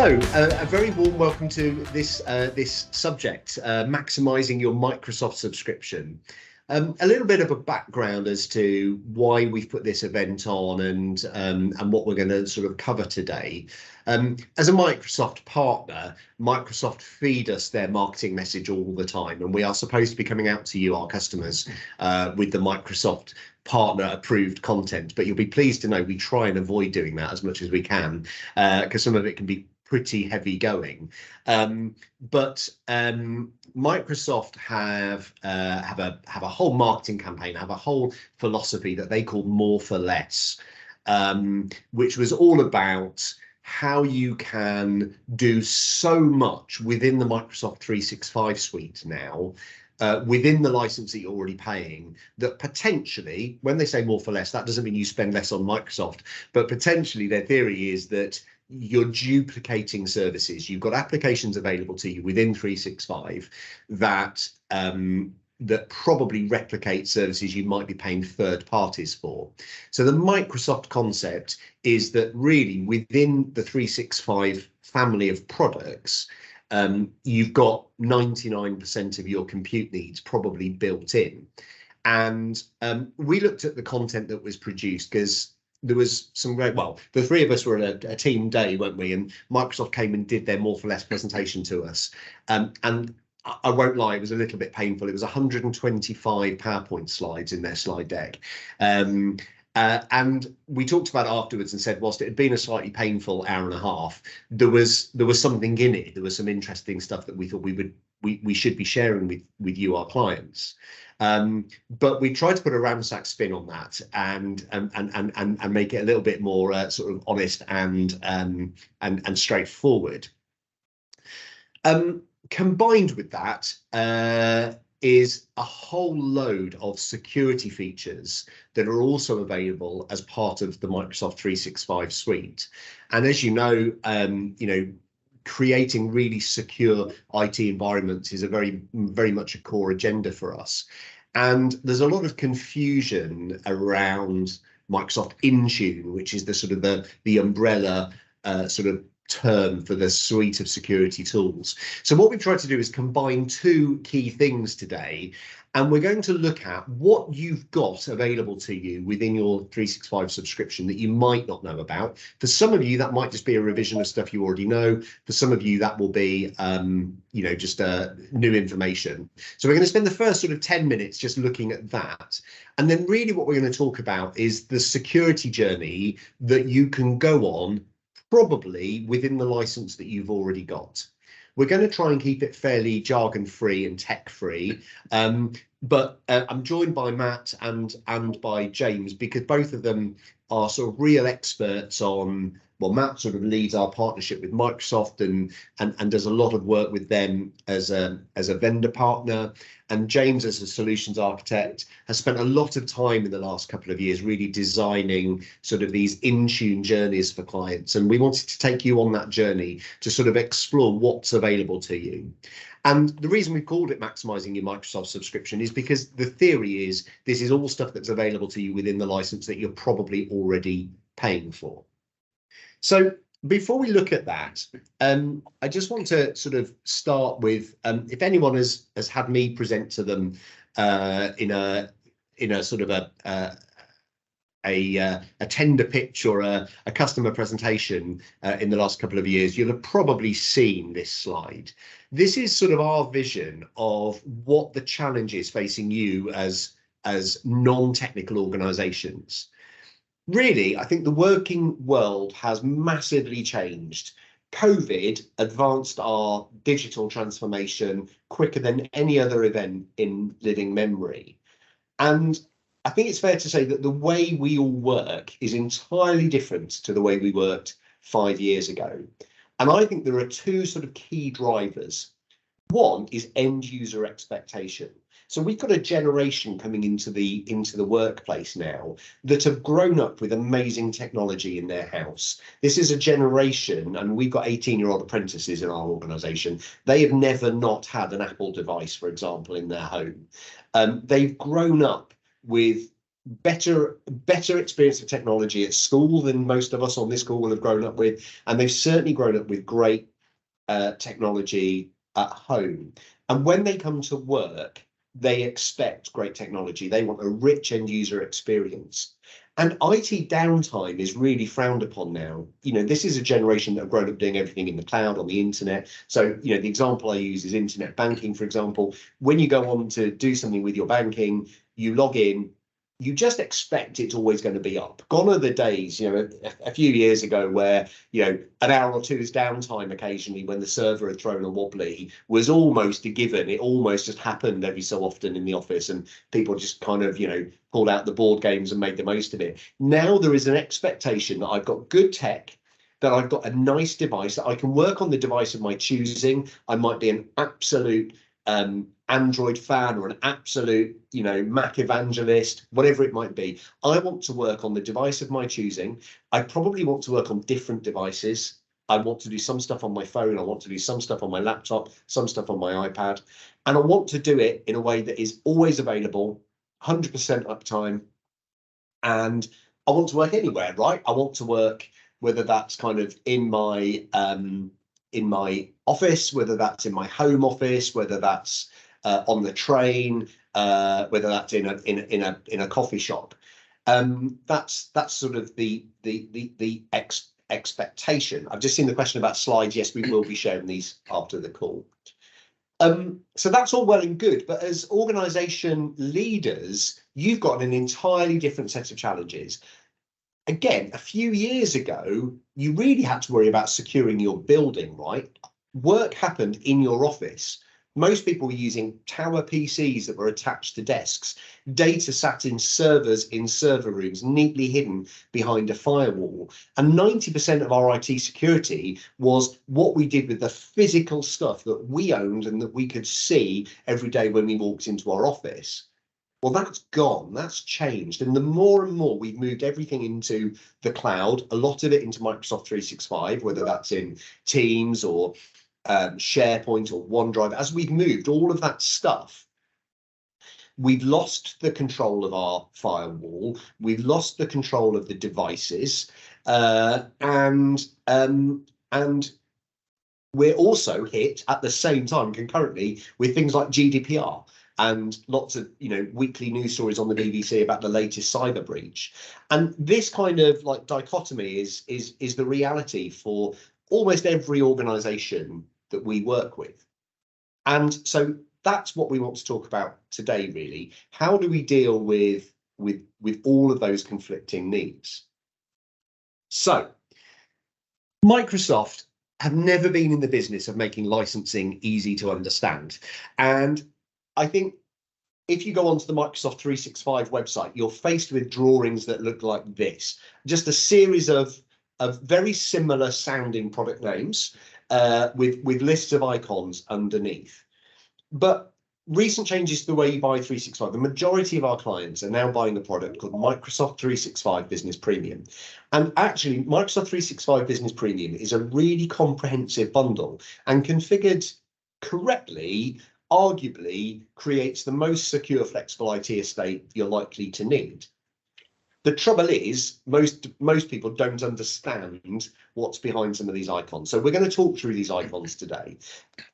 So, a very warm welcome to this subject, maximising your Microsoft subscription. A little bit of a background as to why we've put this event on and what we're going to sort of cover today. As a Microsoft partner, Microsoft feed us their marketing message all the time, and we are supposed to be coming out to you, our customers, with the Microsoft partner approved content. But you'll be pleased to know we try and avoid doing that as much as we can, because some of it can be pretty heavy going. But Microsoft have a whole marketing campaign, have a whole philosophy that they call more for less, which was all about how you can do so much within the Microsoft 365 suite now, within the license that you're already paying, that potentially, when they say more for less, that doesn't mean you spend less on Microsoft, but potentially their theory is that you're duplicating services. You've got applications available to you within 365 that that probably replicate services you might be paying third parties for. So the Microsoft concept is that really within the 365 family of products, you've got 99% of your compute needs probably built in. And we looked at the content that was produced because there was some great, well, the three of us were at a team day, weren't we? And Microsoft came and did their more for less presentation to us. And I won't lie, it was a little bit painful. It was 125 PowerPoint slides in their slide deck. And we talked about it afterwards and said, whilst it had been a slightly painful hour and a half, there was something in it. There was some interesting stuff that we thought we should be sharing with you, our clients. But we tried to put a ramsac spin on that and make it a little bit more sort of honest and straightforward. Combined with that is a whole load of security features that are also available as part of the Microsoft 365 suite. And as you know, creating really secure IT environments is a very much a core agenda for us. And there's a lot of confusion around Microsoft Intune, which is the sort of the umbrella sort of term for the suite of security tools. So what we've tried to do is combine two key things today, and we're going to look at what you've got available to you within your 365 subscription that you might not know about. For some of you, that might just be a revision of stuff you already know. For some of you, that will be, just new information. So we're going to spend the first sort of 10 minutes just looking at that. And then really what we're going to talk about is the security journey that you can go on probably within the license that you've already got. We're going to try and keep it fairly jargon-free and tech-free, but I'm joined by Matt and by James because both of them are sort of real experts on, well, Matt sort of leads our partnership with Microsoft and does a lot of work with them as a vendor partner, and James, as a solutions architect, has spent a lot of time in the last couple of years really designing sort of these Intune journeys for clients. And we wanted to take you on that journey to sort of explore what's available to you. And the reason we've called it Maximising Your Microsoft Subscription is because the theory is this is all stuff that's available to you within the license that you're probably already paying for. So before we look at that, I just want to sort of start with, if anyone has had me present to them in a sort of a tender pitch or a customer presentation in the last couple of years, you'll have probably seen this slide. This is sort of our vision of what the challenge is facing you as non-technical organizations. Really, I think the working world has massively changed. COVID advanced our digital transformation quicker than any other event in living memory. And I think it's fair to say that the way we all work is entirely different to the way we worked 5 years ago. And I think there are two sort of key drivers. One is end user expectation. So we've got a generation coming into the workplace now that have grown up with amazing technology in their house. This is a generation, and we've got 18-year-old apprentices in our organization. They have never not had an Apple device, for example, in their home. They've grown up with better experience of technology at school than most of us on this call will have grown up with, and they've certainly grown up with great technology at home. And when they come to work, they expect great technology. They want a rich end user experience. And IT downtime is really frowned upon now. You know, this is a generation that have grown up doing everything in the cloud, on the internet. So, you know, the example I use is internet banking, for example. When you go on to do something with your banking, you log in, you just expect it's always going to be up. Gone are the days, you know, a few years ago where, you know, an hour or two's downtime occasionally when the server had thrown a wobbly was almost a given. It almost just happened every so often in the office, and people just kind of, you know, pulled out the board games and made the most of it. Now there is an expectation that I've got good tech, that I've got a nice device, that I can work on the device of my choosing. I might be an absolute Android fan or an absolute, you know, Mac evangelist, whatever it might be. I want to work on the device of my choosing. I probably want to work on different devices. I want to do some stuff on my phone. I want to do some stuff on my laptop, some stuff on my iPad. And I want to do it in a way that is always available, 100% uptime. And I want to work anywhere, right? I want to work, whether that's kind of in my office, whether that's in my home office, whether that's on the train, whether that's in a coffee shop. That's sort of the expectation. I've just seen the question about slides. Yes, we will be sharing these after the call. So that's all well and good, but as organization leaders, you've got an entirely different set of challenges. Again, a few years ago, you really had to worry about securing your building, right? Work happened in your office. Most people were using tower PCs that were attached to desks. Data sat in servers in server rooms, neatly hidden behind a firewall. And 90% of our IT security was what we did with the physical stuff that we owned and that we could see every day when we walked into our office. Well, that's gone, that's changed. And the more and more we've moved everything into the cloud, a lot of it into Microsoft 365, whether that's in Teams or SharePoint or OneDrive, as we've moved all of that stuff, we've lost the control of our firewall, we've lost the control of the devices, and we're also hit at the same time concurrently with things like GDPR and lots of, you know, weekly news stories on the BBC about the latest cyber breach. And this kind of like dichotomy is the reality for almost every organization that we work with. And so that's what we want to talk about today, really. How do we deal with all of those conflicting needs? So Microsoft have never been in the business of making licensing easy to understand. And I think if you go onto the Microsoft 365 website, you're faced with drawings that look like this, just a series of very similar sounding product names with lists of icons underneath. But recent changes to the way you buy 365, the majority of our clients are now buying a product called Microsoft 365 Business Premium. And actually, Microsoft 365 Business Premium is a really comprehensive bundle, and configured correctly, arguably creates the most secure, flexible IT estate you're likely to need. The trouble is, most people don't understand what's behind some of these icons. So we're going to talk through these icons today.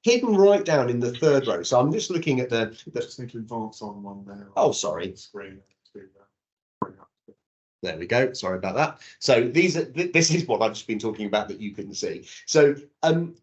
Hidden right down in the third row. So I'm just looking at the just need to advance on one there. Oh, sorry. Screen. There we go. Sorry about that. So this is what I've just been talking about that you couldn't see. So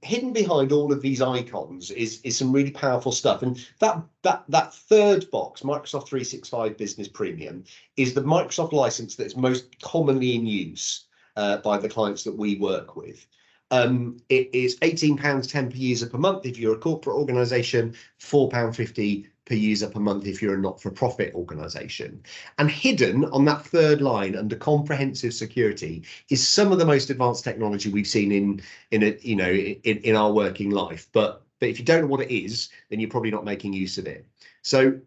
hidden behind all of these icons is some really powerful stuff. And that third box, Microsoft 365 Business Premium, is the Microsoft license that's most commonly in use by the clients that we work with. It is £18.10 per user per month if you're a corporate organisation, £4.50 per user per month if you're a not-for-profit organisation. And hidden on that third line under comprehensive security is some of the most advanced technology we've seen in our working life. But if you don't know what it is, then you're probably not making use of it. So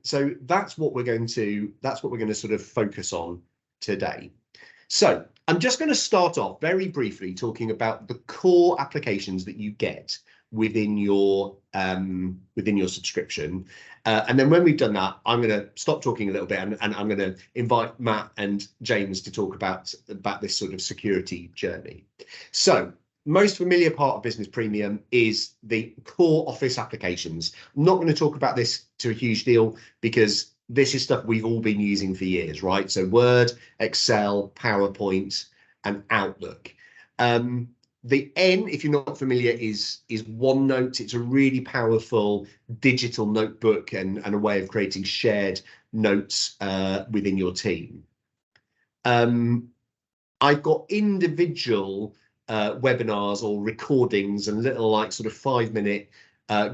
that's what we're going to sort of focus on today. So I'm just going to start off very briefly talking about the core applications that you get within your subscription. And then when we've done that, I'm going to stop talking a little bit, and I'm going to invite Matt and James to talk about this sort of security journey. So most familiar part of Business Premium is the core office applications. I'm not going to talk about this to a huge deal because this is stuff we've all been using for years, right? So Word, Excel, PowerPoint, and Outlook. The N, if you're not familiar, is OneNote. It's a really powerful digital notebook and a way of creating shared notes within your team. I've got individual webinars or recordings and little like sort of 5-minute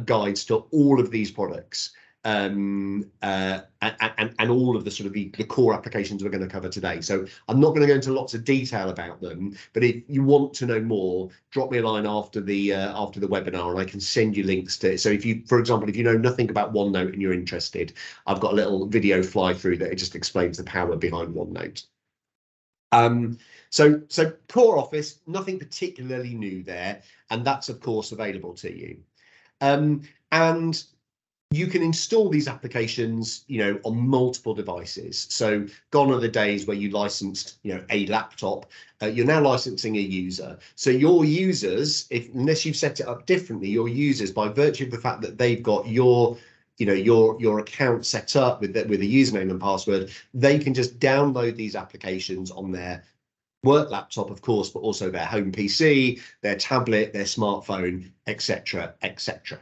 guides to all of these products. And all of the sort of the core applications we're going to cover today. So I'm not going to go into lots of detail about them, but if you want to know more, drop me a line after the webinar, and I can send you links to it. So if you, for example, if you know nothing about OneNote and you're interested, I've got a little video fly through that it just explains the power behind OneNote. So core office, nothing particularly new there, and that's of course available to you. And you can install these applications, on multiple devices. So gone are the days where you licensed, a laptop. You're now licensing a user. So your users, unless you've set it up differently, your users, by virtue of the fact that they've got your account set up with a username and password, they can just download these applications on their work laptop, of course, but also their home PC, their tablet, their smartphone, etc., etc.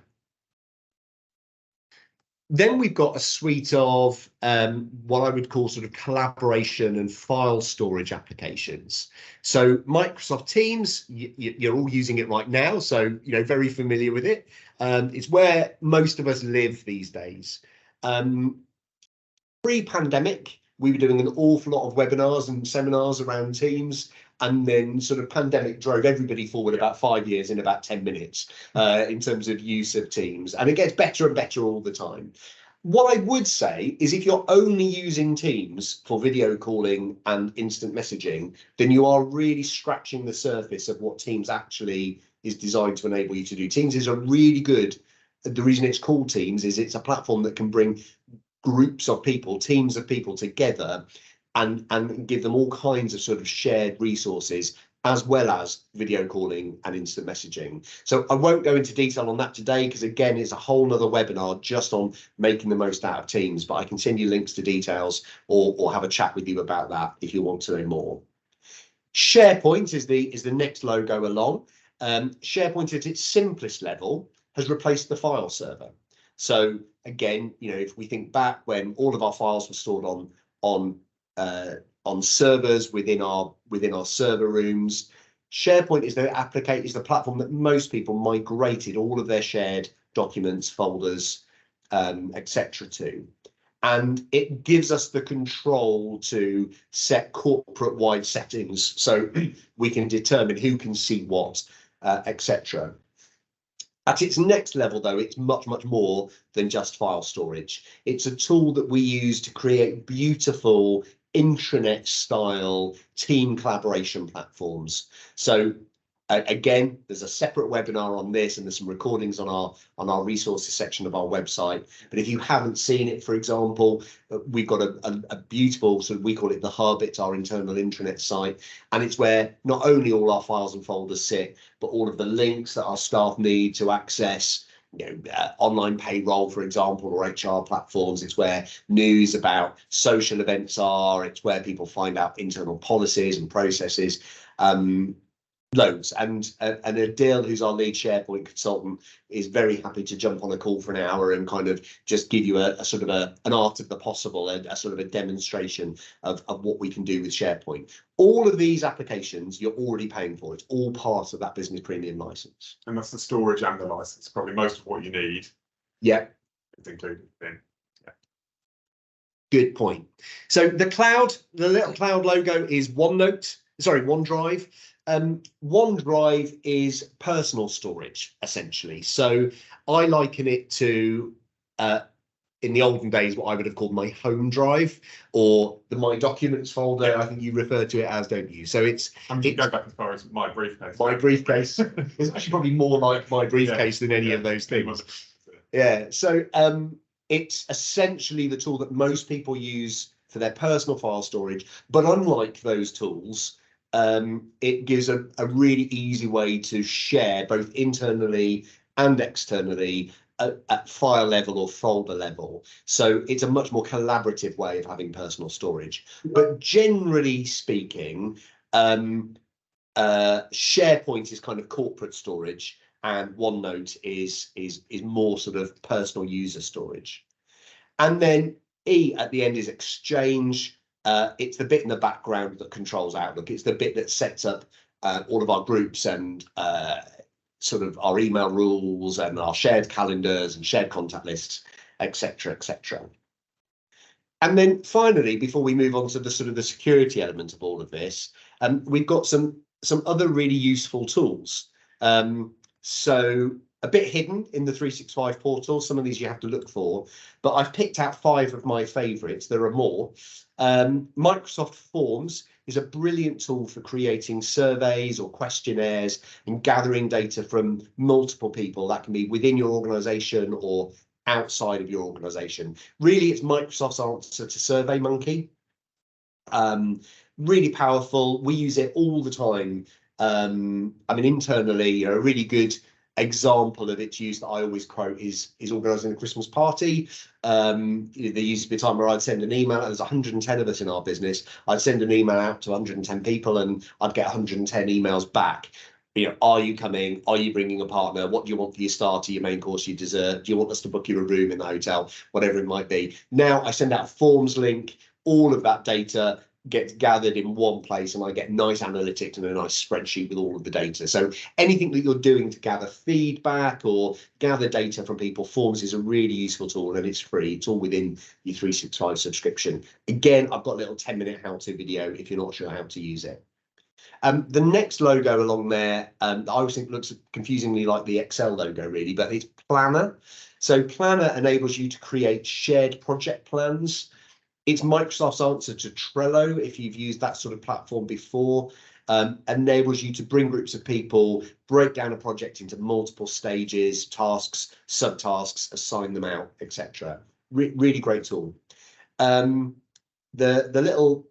Then we've got a suite of what I would call sort of collaboration and file storage applications. So Microsoft Teams, you're all using it right now, so very familiar with it. It's where most of us live these days. Pre-pandemic, we were doing an awful lot of webinars and seminars around Teams. And then sort of pandemic drove everybody forward about 5 years in about 10 minutes in terms of use of Teams. And it gets better and better all the time. What I would say is if you're only using Teams for video calling and instant messaging, then you are really scratching the surface of what Teams actually is designed to enable you to do. Teams is a really good, the reason it's called Teams is it's a platform that can bring groups of people, teams of people together and give them all kinds of sort of shared resources, as well as video calling and instant messaging. So I won't go into detail on that today, because again, it's a whole nother webinar just on making the most out of Teams, but I can send you links to details or have a chat with you about that if you want to know more. SharePoint is the next logo along. SharePoint at its simplest level has replaced the file server. So again, if we think back when all of our files were stored on servers within our server rooms, SharePoint is the platform that most people migrated all of their shared documents, folders, etc. to. And it gives us the control to set corporate-wide settings, so we can determine who can see what, etc. At its next level, though, it's much, much more than just file storage. It's a tool that we use to create beautiful intranet-style team collaboration platforms. So again, there's a separate webinar on this, and there's some recordings on our resources section of our website. But if you haven't seen it, for example, we've got a beautiful sort of, we call it the hub. It's our internal intranet site, and it's where not only all our files and folders sit, but all of the links that our staff need to access online payroll, for example, or HR platforms. It's where news about social events are. It's where people find out internal policies and processes. Loads. And Adil, who's our lead SharePoint consultant, is very happy to jump on a call for an hour and kind of just give you a sort of an art of the possible, a sort of a demonstration of what we can do with SharePoint. All of these applications you're already paying for. It's all part of that Business Premium license. And that's the storage and the license. Probably most of what you need. Yeah. It's included in. Yeah. Good point. So the little cloud logo is OneDrive. OneDrive is personal storage, essentially. So I liken it to in the olden days, what I would have called my home drive or the My Documents folder. Yeah. I think you refer to it as, don't you? So it's You go back as far as my briefcase. My Briefcase. It's actually probably more like My Briefcase than any of those things. Yeah. So it's essentially the tool that most people use for their personal file storage, but unlike those tools, it gives a really easy way to share both internally and externally at file level or folder level. So it's a much more collaborative way of having personal storage. But generally speaking, SharePoint is kind of corporate storage, and OneNote is more sort of personal user storage. And then E at the end is Exchange. It's the bit in the background that controls Outlook. It's the bit that sets up all of our groups and sort of our email rules and our shared calendars and shared contact lists, etc., etc. And then finally, before we move on to the sort of the security element of all of this, we've got some other really useful tools. So a bit hidden in the 365 portal. Some of these you have to look for, but I've picked out 5 of my favorites. There are more. Microsoft Forms is a brilliant tool for creating surveys or questionnaires and gathering data from multiple people. That can be within your organization or outside of your organization. Really, it's Microsoft's answer to SurveyMonkey. Really powerful. We use it all the time. I mean, internally, a really good example of its use that I always quote is organising a Christmas party. There used to be a time where I'd send an email. There's 110 of us in our business. I'd send an email out to 110 people, and I'd get 110 emails back. Are you coming? Are you bringing a partner? What do you want for your starter, your main course, your dessert? Do you want us to book you a room in the hotel? Whatever it might be. Now I send out a forms link. All of that data gets gathered in one place, and I get nice analytics and a nice spreadsheet with all of the data. So anything that you're doing to gather feedback or gather data from people, Forms is a really useful tool, and it's free. It's all within your 365 subscription. Again, I've got a little 10-minute how-to video if you're not sure how to use it. The next logo along there, I always think looks confusingly like the Excel logo, really, but it's Planner. So Planner enables you to create shared project plans. It's Microsoft's answer to Trello, if you've used that sort of platform before. Enables you to bring groups of people, break down a project into multiple stages, tasks, subtasks, assign them out, etc. Really great tool. The little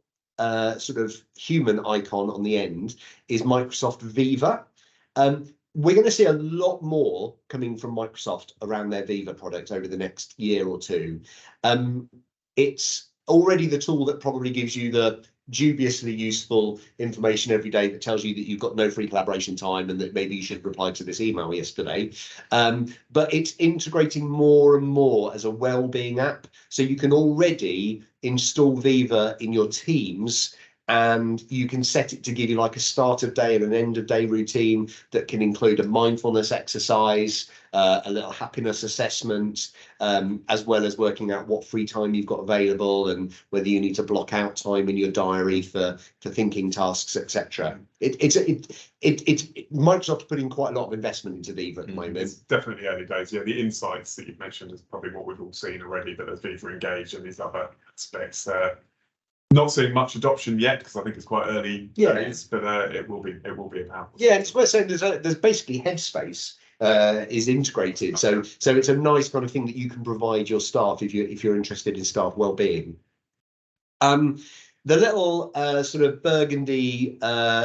sort of human icon on the end is Microsoft Viva. We're going to see a lot more coming from Microsoft around their Viva products over the next year or two. It's already the tool that probably gives you the dubiously useful information every day that tells you that you've got no free collaboration time and that maybe you should reply to this email yesterday. But it's integrating more and more as a well-being app. So you can already install Viva in your Teams, and you can set it to give you like a start of day and an end of day routine that can include a mindfulness exercise, a little happiness assessment, as well as working out what free time you've got available and whether you need to block out time in your diary for thinking tasks, etc. It's Microsoft's putting quite a lot of investment into Viva at the moment. It's definitely early days. Yeah, the insights that you've mentioned is probably what we've all seen already, but there's Viva Engage and these other aspects. Not seeing much adoption yet because I think it's quite early days, but it will be a powerful. Yeah, it's worth saying there's basically Headspace is integrated, so it's a nice kind of thing that you can provide your staff if you're interested in staff well-being. The little sort of burgundy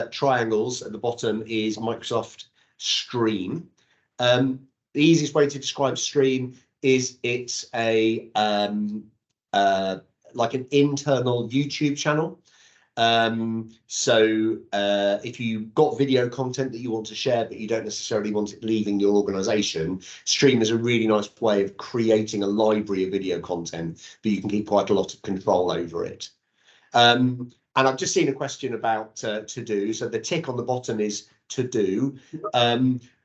triangles at the bottom is Microsoft Stream. The easiest way to describe Stream is it's a like an internal YouTube channel. So if you've got video content that you want to share, but you don't necessarily want it leaving your organization, Stream is a really nice way of creating a library of video content, but you can keep quite a lot of control over it. And I've just seen a question about To Do. So the tick on the bottom is To Do.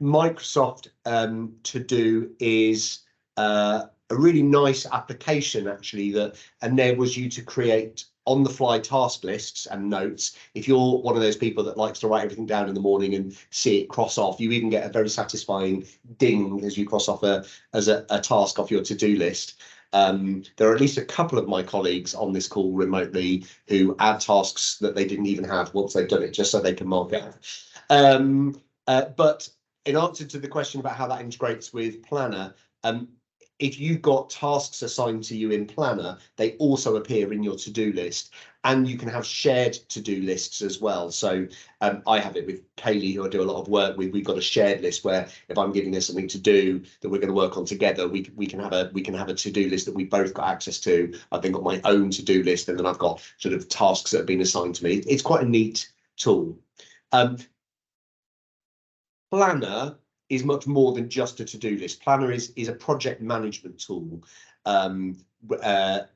Microsoft To Do is a really nice application, actually, that enables you to create on-the-fly task lists and notes. If you're one of those people that likes to write everything down in the morning and see it cross off, you even get a very satisfying ding as you cross off a task off your to-do list. There are at least a couple of my colleagues on this call remotely who add tasks that they didn't even have once they've done it, just so they can mark it off. But in answer to the question about how that integrates with Planner, if you've got tasks assigned to you in Planner, they also appear in your to-do list, and you can have shared to-do lists as well. So I have it with Kaylee, who I do a lot of work with. We've got a shared list where if I'm giving her something to do that we're going to work on together, we can have a to-do list that we've both got access to. I've then got my own to-do list, and then I've got sort of tasks that have been assigned to me. It's quite a neat tool. Planner is much more than just a to-do list. Planner is a project management tool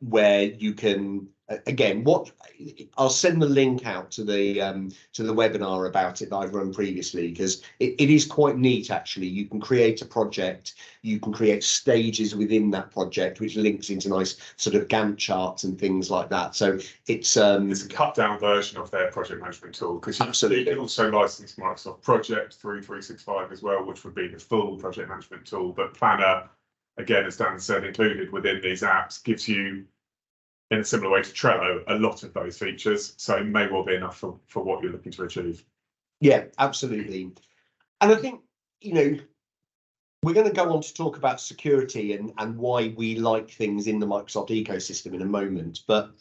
where you can, again, I'll send the link out to the webinar about it that I've run previously, because it is quite neat actually. You can create a project, you can create stages within that project, which links into nice sort of Gantt charts and things like that. So it's a cut down version of their project management tool, because you can also license Microsoft Project through 365 as well, which would be the full project management tool. But Planner, again, as Dan said, included within these apps, gives you, in a similar way to Trello, a lot of those features. So it may well be enough for what you're looking to achieve. Yeah, absolutely. And I think, we're going to go on to talk about security and why we like things in the Microsoft ecosystem in a moment. But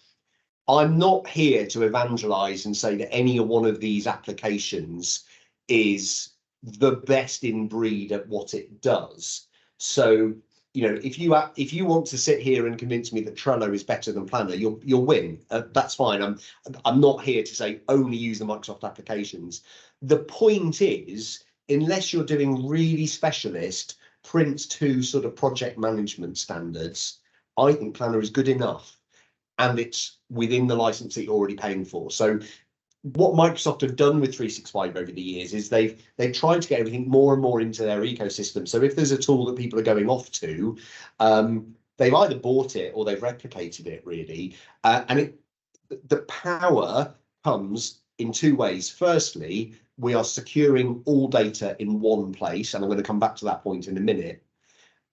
I'm not here to evangelize and say that any one of these applications is the best in breed at what it does. So, if you want to sit here and convince me that Trello is better than Planner, you'll win. That's fine. I'm not here to say only use the Microsoft applications. The point is, unless you're doing really specialist Prince 2 sort of project management standards, I think Planner is good enough, and it's within the license that you're already paying for. So what Microsoft have done with 365 over the years is they've tried to get everything more and more into their ecosystem. So if there's a tool that people are going off to, they've either bought it or they've replicated it, really. And the power comes in two ways. Firstly, we are securing all data in one place, and I'm going to come back to that point in a minute.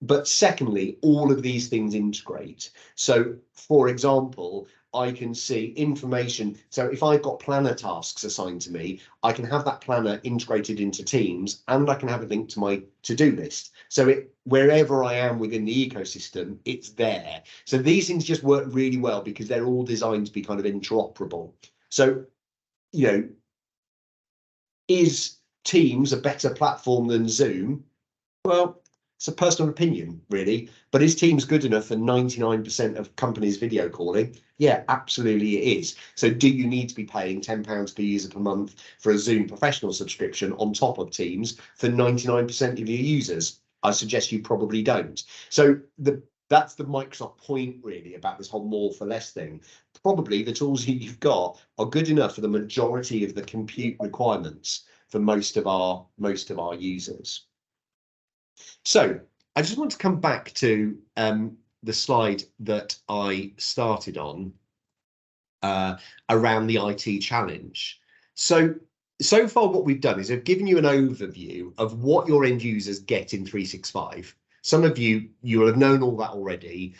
But secondly, all of these things integrate. So, for example, I can see information. So if I've got planner tasks assigned to me, I can have that planner integrated into Teams, and I can have it linked to my to-do list. So wherever I am within the ecosystem, it's there. So these things just work really well because they're all designed to be kind of interoperable. So, is Teams a better platform than Zoom? Well, it's a personal opinion, really. But is Teams good enough for 99% of companies video calling? Yeah, absolutely it is. So do you need to be paying £10 per user per month for a Zoom professional subscription on top of Teams for 99% of your users? I suggest you probably don't. So that's the Microsoft point, really, about this whole more for less thing. Probably the tools you've got are good enough for the majority of the compute requirements for most of our users. So I just want to come back to the slide that I started on around the IT challenge. So far what we've done is I've given you an overview of what your end users get in 365. Some of you will have known all that already.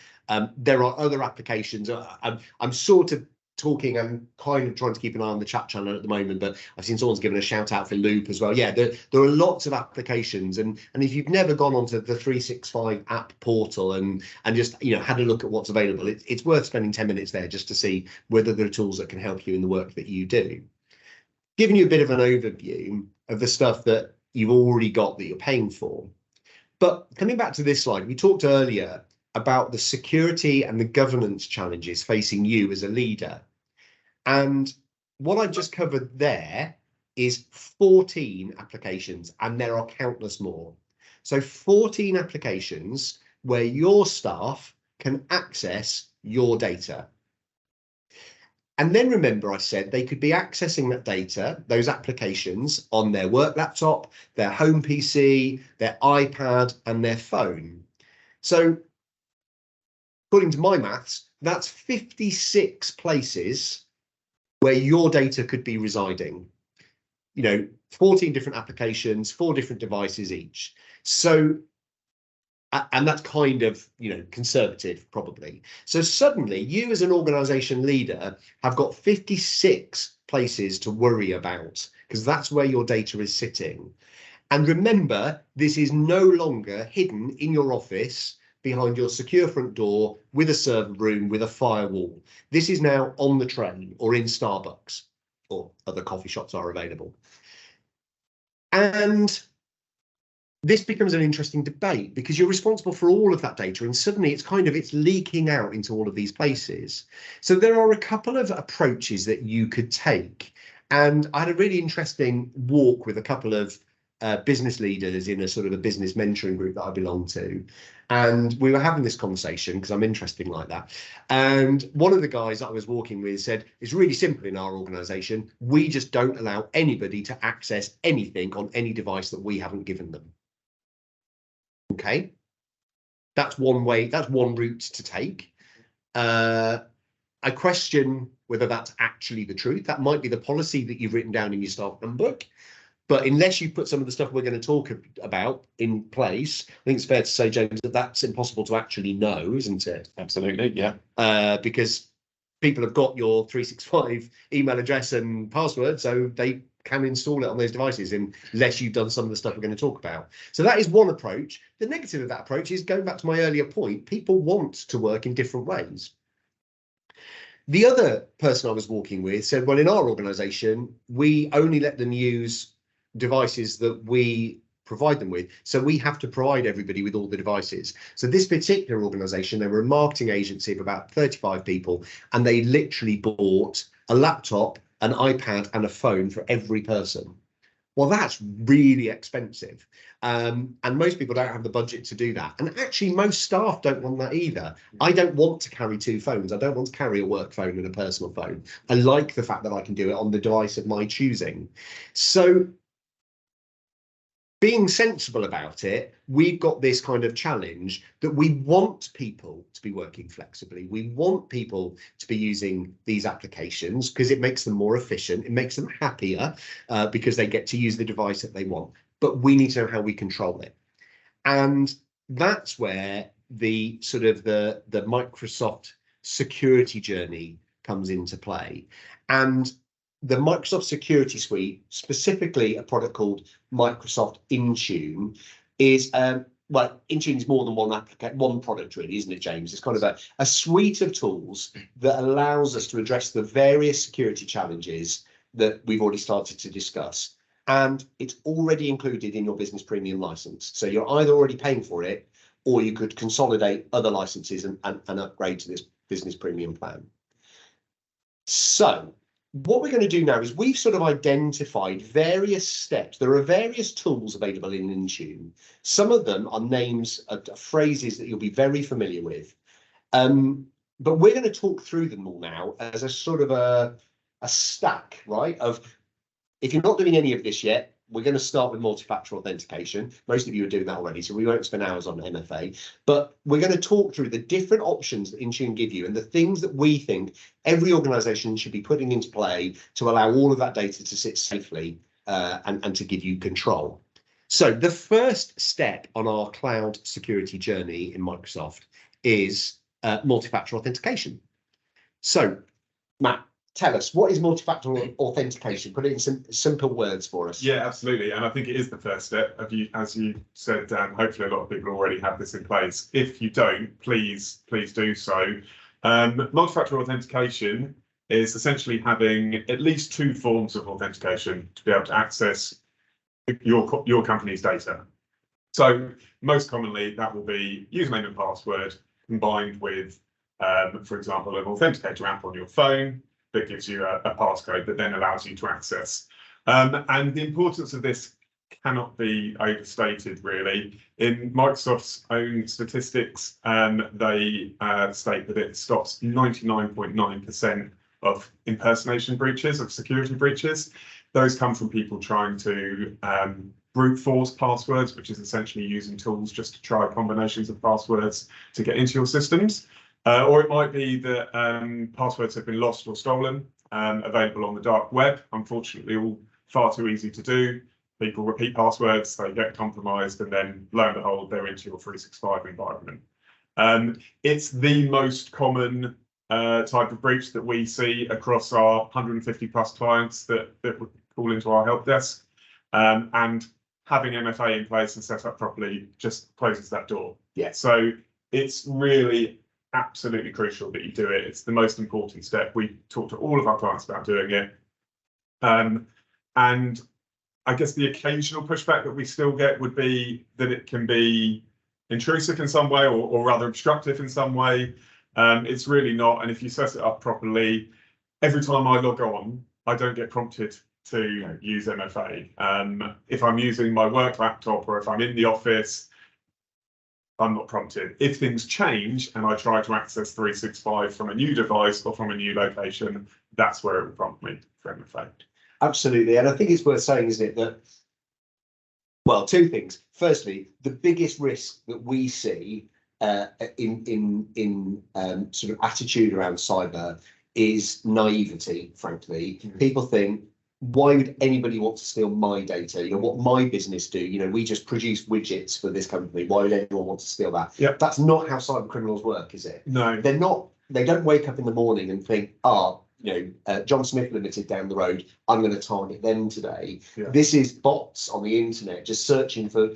There are other applications. I'm sort of talking, I'm kind of trying to keep an eye on the chat channel at the moment, but I've seen someone's given a shout out for Loop as well. Yeah, there are lots of applications, and if you've never gone onto the 365 app portal and just had a look at what's available, it's worth spending 10 minutes there just to see whether there are tools that can help you in the work that you do. Giving you a bit of an overview of the stuff that you've already got that you're paying for. But coming back to this slide, we talked earlier about the security and the governance challenges facing you as a leader. And what I've just covered there is 14 applications, and there are countless more. So 14 applications where your staff can access your data. And then remember, I said they could be accessing that data, those applications, on their work laptop, their home PC, their iPad, and their phone. So according to my maths, that's 56 places where your data could be residing. 14 different applications, 4 different devices each. So And that's kind of, conservative, probably. So suddenly you as an organization leader have got 56 places to worry about, because that's where your data is sitting. And remember, this is no longer hidden in your office behind your secure front door with a server room with a firewall. This is now on the train or in Starbucks, or other coffee shops are available. And this becomes an interesting debate because you're responsible for all of that data, and suddenly it's leaking out into all of these places. So there are a couple of approaches that you could take. And I had a really interesting walk with a couple of business leaders in a sort of a business mentoring group that I belong to. And we were having this conversation because I'm interesting like that. And one of the guys that I was walking with said, it's really simple in our organization. We just don't allow anybody to access anything on any device that we haven't given them. Okay, that's one way, that's one route to take. I question whether that's actually the truth. That might be the policy that you've written down in your staff handbook. But unless you put some of the stuff we're going to talk about in place, I think it's fair to say, James, that that's impossible to actually know, isn't it? Absolutely, yeah. Because people have got your 365 email address and password, so they can install it on those devices unless you've done some of the stuff we're going to talk about. So that is one approach. The negative of that approach is, going back to my earlier point, people want to work in different ways. The other person I was walking with said, well, in our organization, we only let them use devices that we provide them with. So we have to provide everybody with all the devices. So this particular organization, they were a marketing agency of about 35 people, and they literally bought a laptop, an iPad and a phone for every person. Well, that's really expensive. And most people don't have the budget to do that. And actually, most staff don't want that either. I don't want to carry two phones. I don't want to carry a work phone and a personal phone. I like the fact that I can do it on the device of my choosing. So being sensible about it, we've got this kind of challenge that we want people to be working flexibly. We want people to be using these applications because it makes them more efficient. It makes them happier because they get to use the device that they want. But we need to know how we control it. And that's where the sort of the Microsoft security journey comes into play. And the Microsoft Security Suite, specifically a product called Microsoft Intune, is well, Intune is more than one product, really, isn't it, James? It's kind of a suite of tools that allows us to address the various security challenges that we've already started to discuss. And it's already included in your business premium license. So you're either already paying for it, or you could consolidate other licenses and upgrade to this business premium plan. So what we're going to do now is we've sort of identified various steps. There are various tools available in Intune. Some of them are names, phrases that you'll be very familiar with. But we're going to talk through them all now as a sort of a stack, right? Of, if you're not doing any of this yet, we're going to start with multi-factor authentication. Most of you are doing that already, so we won't spend hours on MFA. But we're going to talk through the different options that Intune give you and the things that we think every organization should be putting into play to allow all of that data to sit safely and to give you control. So the first step on our cloud security journey in Microsoft is multi-factor authentication. So, Matt, tell us, what is multi-factor authentication? Put it in some simple words for us. Yeah, absolutely. And I think it is the first step. As you said, Dan, hopefully a lot of people already have this in place. If you don't, please do so. Multi-factor authentication is essentially having at least two forms of authentication to be able to access your company's data. So most commonly, that will be username and password combined with, for example, an authenticator app on your phone that gives you a passcode that then allows you to access. And the importance of this cannot be overstated, really. In Microsoft's own statistics, they state that it stops 99.9% of impersonation breaches, of security breaches. Those come from people trying to brute force passwords, which is essentially using tools just to try combinations of passwords to get into your systems. Or it might be that passwords have been lost or stolen, available on the dark web, unfortunately all far too easy to do. people repeat passwords, they get compromised, and then lo and behold, they're into your 365 environment. It's the most common type of breach that we see across our 150 plus clients that would call into our help desk. And having MFA in place and set up properly just closes that door. Yeah. So it's really absolutely crucial that you do it. It's the most important step. We talk to all of our clients about doing it. And I guess the occasional pushback that we still get would be that it can be intrusive in some way or rather obstructive in some way. It's really not. And if you set it up properly, every time I log on, I don't get prompted to use MFA. If I'm using my work laptop or if I'm in the office, I'm not prompted. If things change and I try to access 365 from a new device or from a new location, that's where it will prompt me for MFA. Absolutely. And I think it's worth saying, isn't it, that, well, two things. Firstly, the biggest risk that we see in sort of attitude around cyber is naivety, frankly. People think, why would anybody want to steal my data? You know, what my business do? You know, we just produce widgets for this company. Why would anyone want to steal that? Yep. That's not how cyber criminals work, is it? No. They're not. They don't wake up in the morning and think, John Smith Limited down the road, I'm going to target them today. Yeah. This is bots on the internet just searching for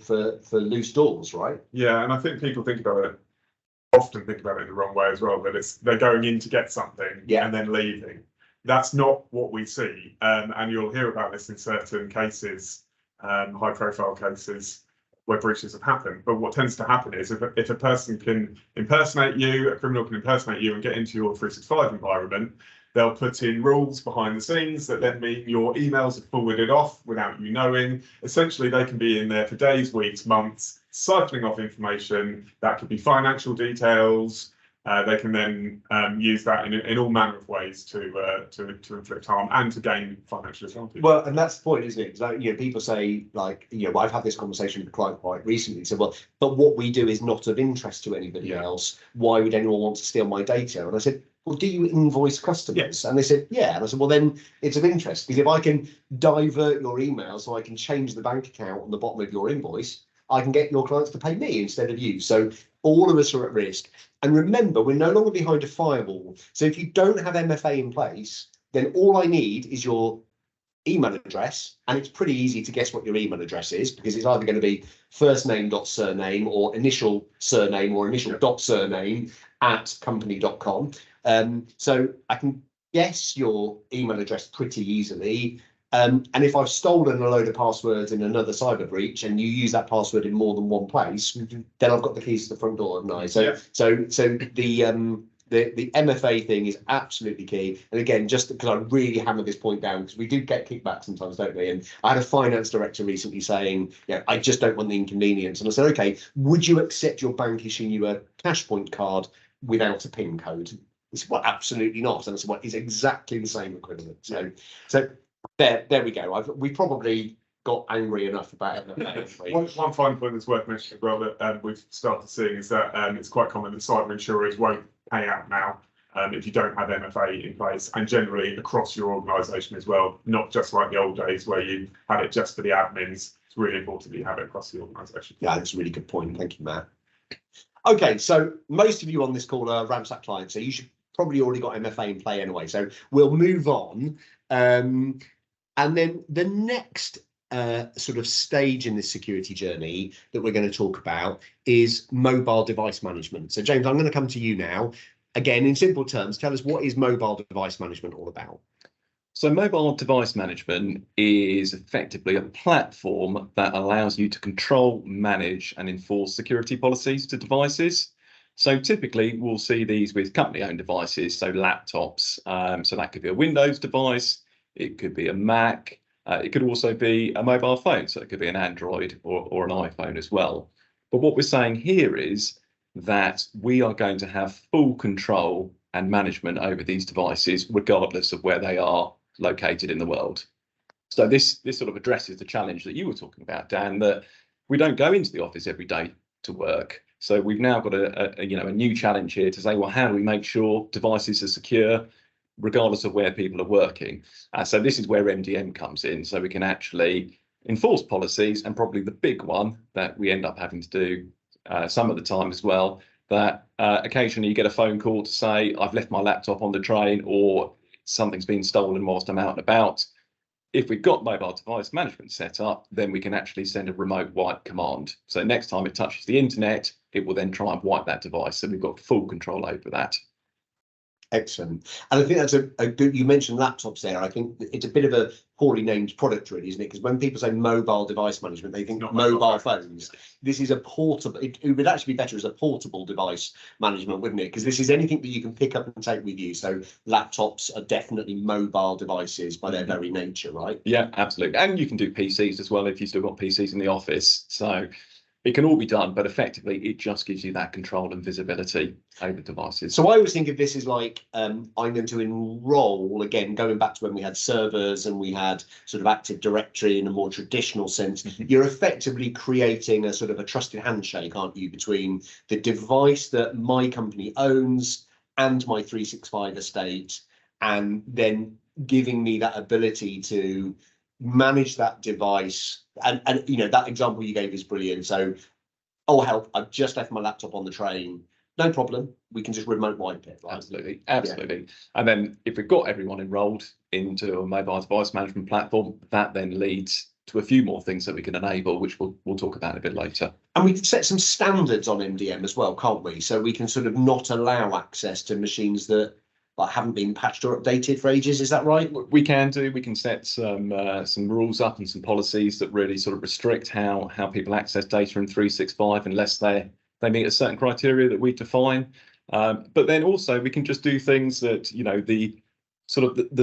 loose doors, right? Yeah, and I think people often think about it in the wrong way as well, that they're going in to get something and then leaving. That's not what we see, and you'll hear about this in certain cases, high profile cases where breaches have happened. But what tends to happen is if a person can impersonate you, a criminal can impersonate you and get into your 365 environment, they'll put in rules behind the scenes that then mean your emails are forwarded off without you knowing. Essentially, they can be in there for days, weeks, months, siphoning off information. That could be financial details. They can then use that in all manner of ways to inflict harm and to gain financial advantage. Well, and that's the point, isn't it? Because people say, I've had this conversation with a client quite recently. So, but what we do is not of interest to anybody else. Why would anyone want to steal my data? And I said, well, do you invoice customers? Yes. And they said, yeah. And I said, well, then it's of interest, because if I can divert your email so I can change the bank account on the bottom of your invoice, I can get your clients to pay me instead of you. So all of us are at risk. And remember, we're no longer behind a firewall. So if you don't have MFA in place, then all I need is your email address. And it's pretty easy to guess what your email address is, because it's either going to be first name dot surname or initial surname or initial dot surname at company.com. So I can guess your email address pretty easily. And if I've stolen a load of passwords in another cyber breach and you use that password in more than one place, then I've got the keys to the front door, haven't I? So the MFA thing is absolutely key. And again, just because I really hammer this point down, because we do get kickback sometimes, don't we? And I had a finance director recently saying, I just don't want the inconvenience. And I said, okay, would you accept your bank issuing you a CashPoint card without a PIN code? He said, well, absolutely not. And I said, well, it's exactly the same equivalent. So there we go. We probably got angry enough about it. One final point that's worth mentioning as well that we've started seeing is that it's quite common that cyber insurers won't pay out now if you don't have MFA in place, and generally across your organisation as well, not just like the old days where you had it just for the admins. It's really important that you have it across the organisation. Yeah, that's a really good point. Thank you, Matt. Okay, so most of you on this call are ramsac clients, so you should probably already got MFA in play anyway. So we'll move on. And then the next sort of stage in this security journey that we're going to talk about is mobile device management. So James, I'm going to come to you now. Again, in simple terms, tell us, what is mobile device management all about? So mobile device management is effectively a platform that allows you to control, manage and enforce security policies to devices. So typically we'll see these with company-owned devices, so laptops. So that could be a Windows device, it could be a Mac, it could also be a mobile phone, so it could be an Android or an iPhone as well. But what we're saying here is that we are going to have full control and management over these devices, regardless of where they are located in the world. So this sort of addresses the challenge that you were talking about, Dan, that we don't go into the office every day to work. So we've now got a new challenge here to say, well, how do we make sure devices are secure regardless of where people are working? So this is where MDM comes in. So we can actually enforce policies, and probably the big one that we end up having to do some of the time as well, that occasionally you get a phone call to say, I've left my laptop on the train, or something's been stolen whilst I'm out and about. If we've got mobile device management set up, then we can actually send a remote wipe command. So next time it touches the internet, it will then try and wipe that device. So we've got full control over that. Excellent. And I think that's a good, you mentioned laptops there. I think it's a bit of a poorly named product, really, isn't it? Because when people say mobile device management, they think mobile phones. This is a portable, it would actually be better as a portable device management, wouldn't it? Because this is anything that you can pick up and take with you. So laptops are definitely mobile devices by their very nature, right? Yeah, absolutely. And you can do PCs as well if you've still got PCs in the office. So it can all be done, but effectively it just gives you that control and visibility over devices. So I always think of this as like, I'm going to enroll, again, going back to when we had servers and we had sort of Active Directory in a more traditional sense, you're effectively creating a sort of a trusted handshake, aren't you, between the device that my company owns and my 365 estate, and then giving me that ability to manage that device. And you know, that example you gave is brilliant. So, oh help, I've just left my laptop on the train. No problem, we can just remote wipe it, right? Absolutely. Yeah. And then if we've got everyone enrolled into a mobile device management platform, that then leads to a few more things that we can enable, which we'll talk about a bit later. And we can set some standards on MDM as well, can't we? So we can sort of not allow access to machines that haven't been patched or updated for ages. Is that right? We can do. We can set some rules up and some policies that really sort of restrict how people access data in 365 unless they meet a certain criteria that we define. But then also we can just do things that, you know, the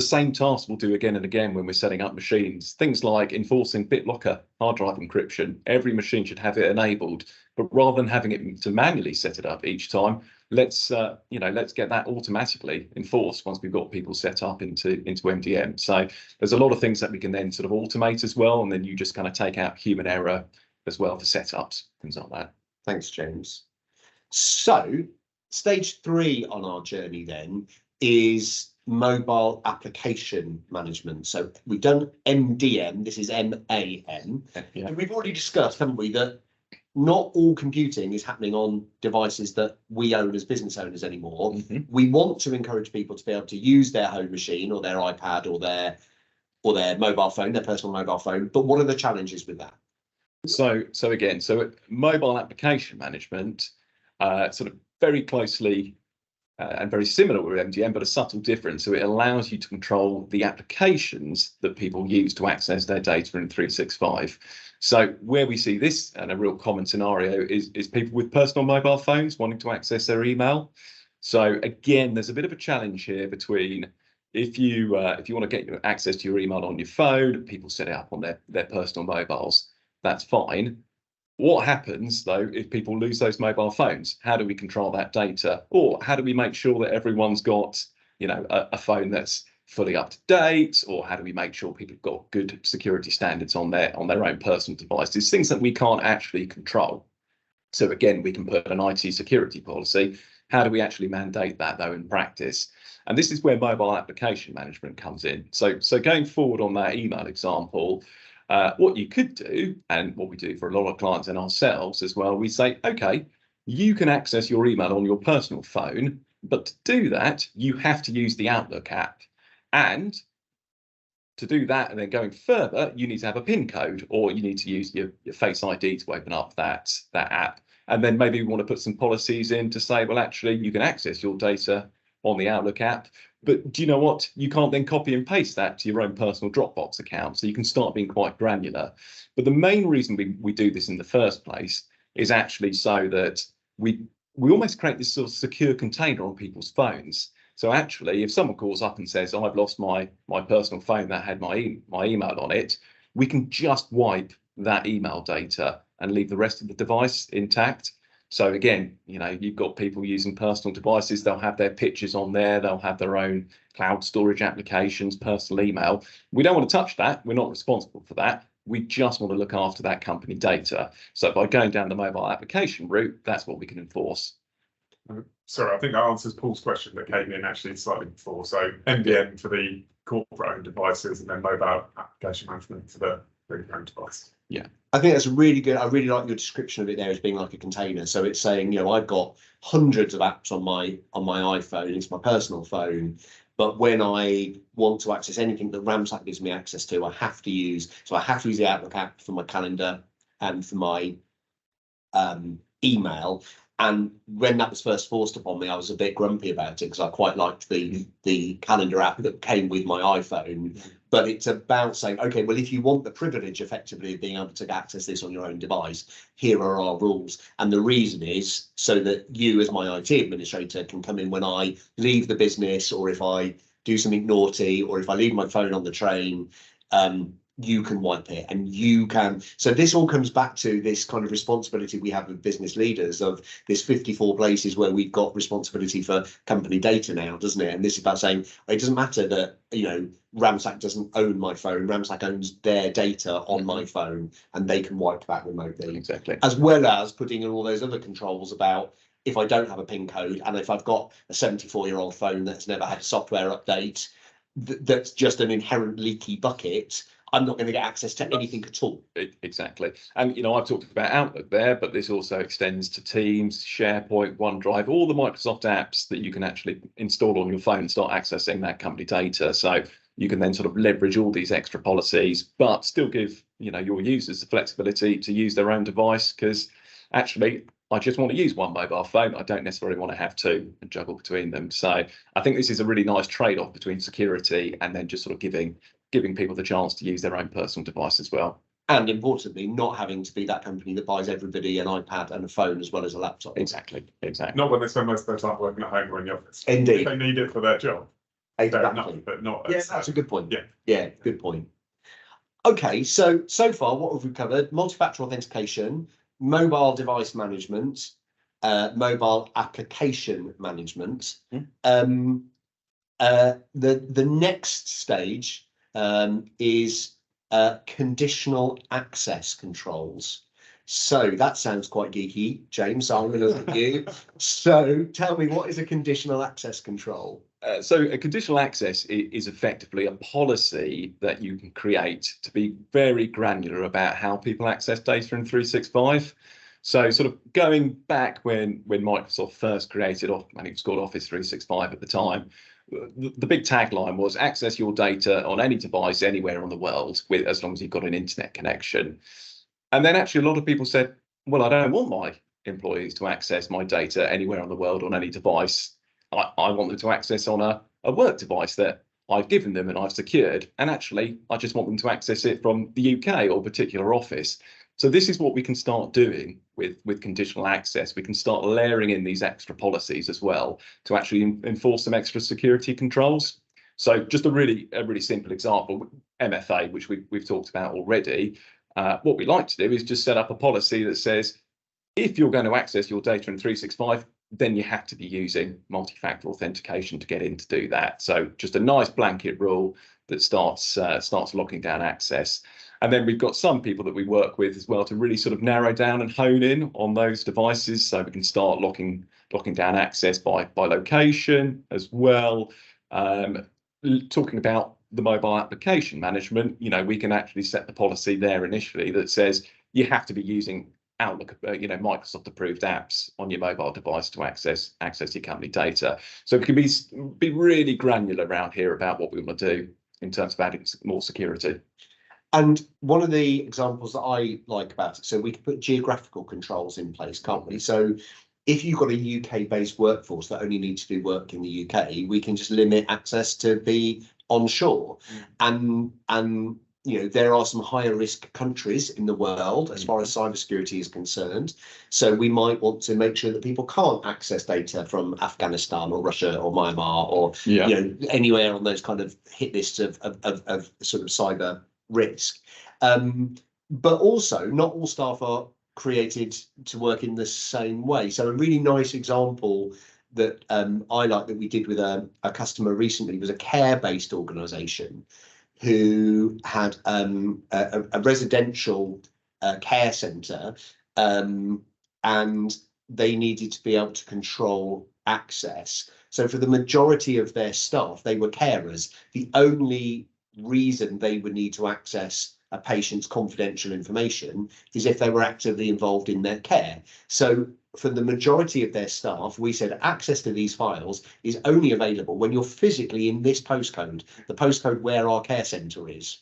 same task we'll do again and again when we're setting up machines. Things like enforcing BitLocker hard drive encryption. Every machine should have it enabled, but rather than having it to manually set it up each time, let's get that automatically enforced once we've got people set up into MDM. So there's a lot of things that we can then sort of automate as well, and then you just kind of take out human error as well for setups, things like that. Thanks, James. So stage 3 on our journey then is mobile application management. So we've done MDM, this is MAN, yeah. And we've already discussed, haven't we, that not all computing is happening on devices that we own as business owners anymore. We want to encourage people to be able to use their home machine or their iPad or their mobile phone, their personal mobile phone. But what are the challenges with that? So mobile application management, sort of very closely and very similar with MDM, but a subtle difference. So it allows you to control the applications that people use to access their data in 365. So where we see this, and a real common scenario, is people with personal mobile phones wanting to access their email. So again, there's a bit of a challenge here between if you want to get your access to your email on your phone, people set it up on their personal mobiles. That's fine. What happens though if people lose those mobile phones? How do we control that data? Or how do we make sure that everyone's got, you know, a phone that's fully up to date? Or how do we make sure people have got good security standards on their own personal devices? Things that we can't actually control. So again, we can put an IT security policy. How do we actually mandate that though in practice? And this is where mobile application management comes in. So going forward on that email example, what you could do, and what we do for a lot of clients and ourselves as well, we say, okay, you can access your email on your personal phone, but to do that, you have to use the Outlook app. And to do that, and then going further, you need to have a PIN code, or you need to use your Face ID to open up that app. And then maybe we want to put some policies in to say, well, actually, you can access your data on the Outlook app, but do you know what? You can't then copy and paste that to your own personal Dropbox account. So you can start being quite granular. But the main reason we do this in the first place is actually so that we almost create this sort of secure container on people's phones. So actually, if someone calls up and says, I've lost my personal phone that had my email on it, we can just wipe that email data and leave the rest of the device intact. So again, you know, you've got people using personal devices, they'll have their pictures on there, they'll have their own cloud storage applications, personal email. We don't want to touch that. We're not responsible for that. We just want to look after that company data. So by going down the mobile application route, that's what we can enforce. Sorry, I think that answers Paul's question that came in actually slightly before. So MDM for the corporate owned devices, and then mobile application management for the through your own device. I think that's really good. I really like your description of it there as being like a container. So it's saying, I've got hundreds of apps on my iPhone. It's my personal phone. But when I want to access anything that ramsac gives me access to, I have to use the Outlook app for my calendar and for my email. And when that was first forced upon me, I was a bit grumpy about it because I quite liked the calendar app that came with my iPhone. But it's about saying, okay, well, if you want the privilege effectively of being able to access this on your own device, here are our rules. And the reason is so that you as my IT administrator can come in when I leave the business, or if I do something naughty, or if I leave my phone on the train, you can wipe it and you can. So this all comes back to this kind of responsibility we have with business leaders of this 54 places where we've got responsibility for company data now, doesn't it? And this is about saying it doesn't matter that, ramsac doesn't own my phone. Ramsac owns their data on my phone and they can wipe that remotely. Exactly. As well as putting in all those other controls about if I don't have a PIN code and if I've got a 74-year-old phone that's never had a software update, that's just an inherent leaky bucket, I'm not going to get access to anything at all. Exactly. And, I've talked about Outlook there, but this also extends to Teams, SharePoint, OneDrive, all the Microsoft apps that you can actually install on your phone and start accessing that company data. So you can then sort of leverage all these extra policies, but still give, your users the flexibility to use their own device, because actually, I just want to use one mobile phone. I don't necessarily want to have two and juggle between them. So I think this is a really nice trade-off between security and then just sort of giving people the chance to use their own personal device as well. And importantly, not having to be that company that buys everybody an iPad and a phone as well as a laptop. Exactly. Not when they spend most of their time working at home or in the office. Indeed. If they need it for their job. Exactly. But not. Yeah, that's a good point. Yeah, good point. Okay, so far what have we covered? Multi-factor authentication, mobile device management, mobile application management. The next stage is conditional access controls. So that sounds quite geeky, James. So I'm going to look at you. So tell me, what is a conditional access control? So a conditional access is effectively a policy that you can create to be very granular about how people access data in 365. So sort of going back when Microsoft first created, I think it was called Office 365 at the time, the big tagline was access your data on any device anywhere on the world, with as long as you've got an internet connection. And then actually a lot of people said, well, I don't want my employees to access my data anywhere on the world on any device. I want them to access on a work device that I've given them and I've secured. And actually, I just want them to access it from the UK or a particular office. So this is what we can start doing with conditional access. We can start layering in these extra policies as well to actually enforce some extra security controls. So just a really simple example, MFA, which we've talked about already. What we like to do is just set up a policy that says, if you're going to access your data in 365, then you have to be using multi-factor authentication to get in to do that. So just a nice blanket rule that starts locking down access. And then we've got some people that we work with as well to really sort of narrow down and hone in on those devices, so we can start locking down access by location as well. Talking about the mobile application management, we can actually set the policy there initially that says you have to be using Outlook, Microsoft approved apps on your mobile device to access your company data. So we can be really granular around here about what we want to do in terms of adding more security. And one of the examples that I like about it, so we can put geographical controls in place, can't we? So if you've got a UK-based workforce that only needs to do work in the UK, we can just limit access to be onshore. And there are some higher risk countries in the world as far as cybersecurity is concerned. So we might want to make sure that people can't access data from Afghanistan or Russia or Myanmar or anywhere on those kind of hit lists of sort of cyber risk. But also not all staff are created to work in the same way. So a really nice example that I like that we did with a customer recently was a care-based organisation who had a residential care centre, and they needed to be able to control access. So for the majority of their staff, they were carers. The only reason they would need to access a patient's confidential information is if they were actively involved in their care. So for the majority of their staff, we said access to these files is only available when you're physically in this postcode, the postcode where our care centre is.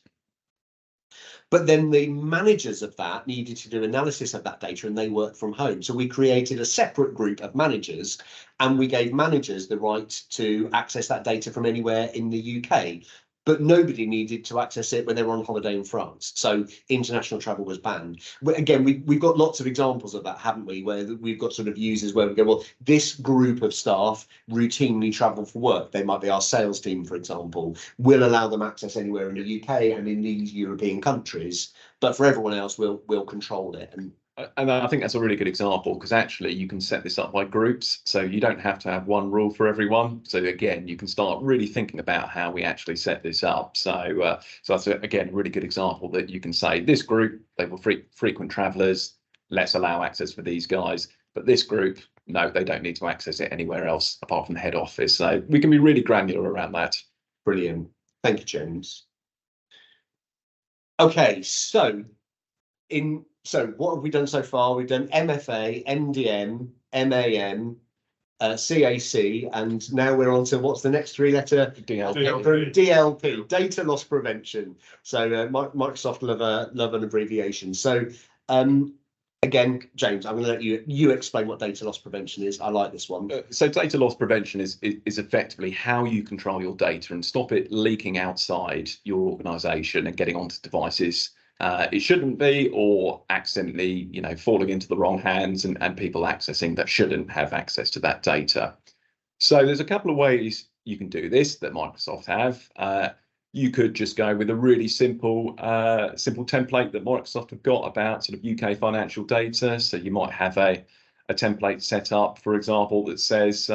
But then the managers of that needed to do analysis of that data, and they worked from home. So we created a separate group of managers, and we gave managers the right to access that data from anywhere in the UK. But nobody needed to access it when they were on holiday in France. So international travel was banned. Again, we've got lots of examples of that, haven't we? Where we've got sort of users where we go, well, this group of staff routinely travel for work. They might be our sales team, for example. We'll allow them access anywhere in the UK and in these European countries. But for everyone else, we'll control it. And I think that's a really good example, because actually you can set this up by groups, so you don't have to have one rule for everyone. So again, you can start really thinking about how we actually set this up. So that's again a really good example that you can say this group, they were frequent travellers, let's allow access for these guys, but this group, no, they don't need to access it anywhere else apart from the head office. So we can be really granular around that. Brilliant. Thank you, James. Okay, so what have we done so far? We've done MFA, MDM, MAM, CAC, and now we're on to what's the next three-letter? DLP, data loss prevention. So Microsoft love an abbreviation. So again, James, I'm going to let you explain what data loss prevention is. I like this one. So data loss prevention is effectively how you control your data and stop it leaking outside your organisation and getting onto devices it shouldn't be, or accidentally, falling into the wrong hands and people accessing that shouldn't have access to that data. So there's a couple of ways you can do this that Microsoft have. You could just go with a really simple template that Microsoft have got about sort of UK financial data. So you might have a template set up, for example, that says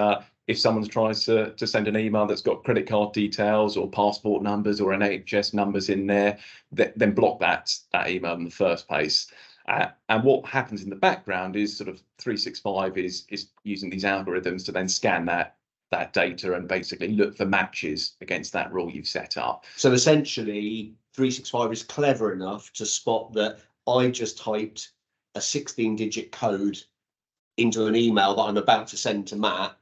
if someone tries to send an email that's got credit card details or passport numbers or NHS numbers in there, then block that email in the first place. And what happens in the background is sort of 365 is using these algorithms to then scan that data and basically look for matches against that rule you've set up. So essentially, 365 is clever enough to spot that I just typed a 16-digit code into an email that I'm about to send to Matt,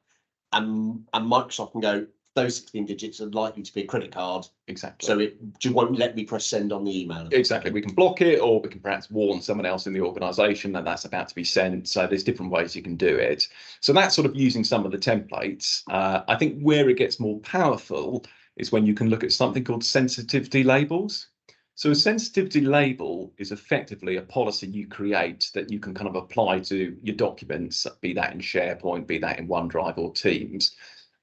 and Microsoft can go, those 16 digits are likely to be a credit card. Exactly. So it won't let me press send on the email. Exactly. We can block it, or we can perhaps warn someone else in the organisation that that's about to be sent. So there's different ways you can do it. So that's sort of using some of the templates. I think where it gets more powerful is when you can look at something called sensitivity labels. So a sensitivity label is effectively a policy you create that you can kind of apply to your documents, be that in SharePoint, be that in OneDrive or Teams.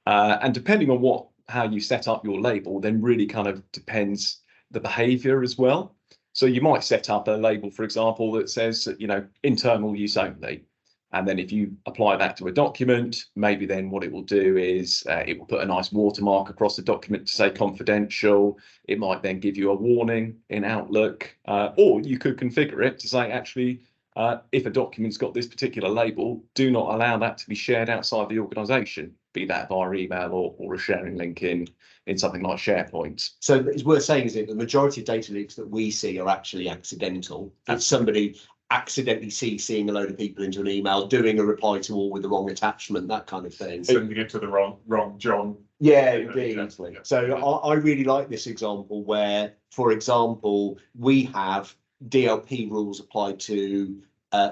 And depending on how you set up your label, then really kind of depends the behavior as well. So you might set up a label, for example, that says, internal use only. And then if you apply that to a document, maybe then what it will do is it will put a nice watermark across the document to say confidential. It might then give you a warning in Outlook, or you could configure it to say, actually, if a document's got this particular label, do not allow that to be shared outside the organisation, be that via email or a sharing link in something like SharePoint. So it's worth saying, is it, the majority of data leaks that we see are actually accidental. It's somebody accidentally CCing a load of people into an email, doing a reply to all with the wrong attachment, that kind of thing. Sending it to the wrong John. Yeah, indeed. So I really like this example where, for example, we have DLP rules applied to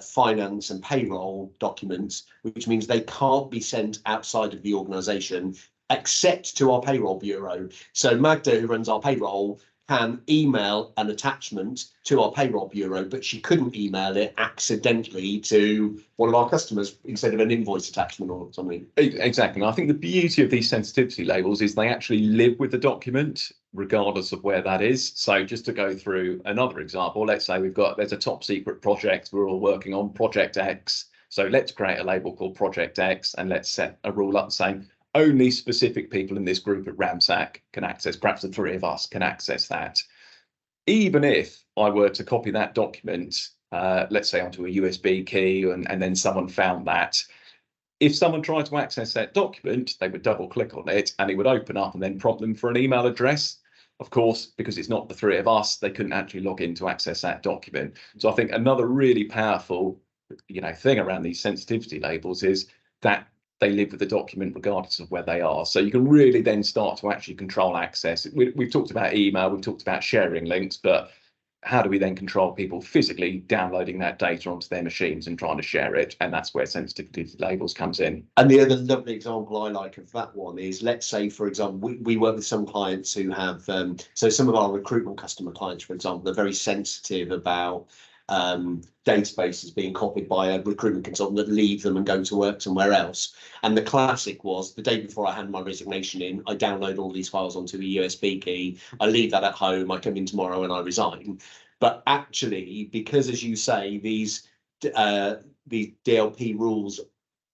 finance and payroll documents, which means they can't be sent outside of the organisation except to our payroll bureau. So Magda, who runs our payroll, can email an attachment to our payroll bureau, but she couldn't email it accidentally to one of our customers instead of an invoice attachment or something. Exactly. I think the beauty of these sensitivity labels is they actually live with the document, regardless of where that is. So just to go through another example, let's say there's a top secret project we're all working on, Project X. So let's create a label called Project X, and let's set a rule up saying, only specific people in this group at ramsac can access, perhaps the three of us can access that. Even if I were to copy that document, let's say onto a USB key, and then someone found that, if someone tried to access that document, they would double click on it and it would open up and then prompt them for an email address. Of course, because it's not the three of us, they couldn't actually log in to access that document. So I think another really powerful, thing around these sensitivity labels is that they live with the document regardless of where they are. So you can really then start to actually control access. We've talked about email, we've talked about sharing links, but how do we then control people physically downloading that data onto their machines and trying to share it? And that's where sensitivity labels comes in. And the other lovely example I like of that one is, let's say, for example, we work with some clients who have, so some of our recruitment customer clients, for example, are very sensitive about databases being copied by a recruitment consultant that leave them and go to work somewhere else. And the classic was, the day before I hand my resignation in, I download all these files onto a USB key, I leave that at home, I come in tomorrow and I resign. But actually, because, as you say, these DLP rules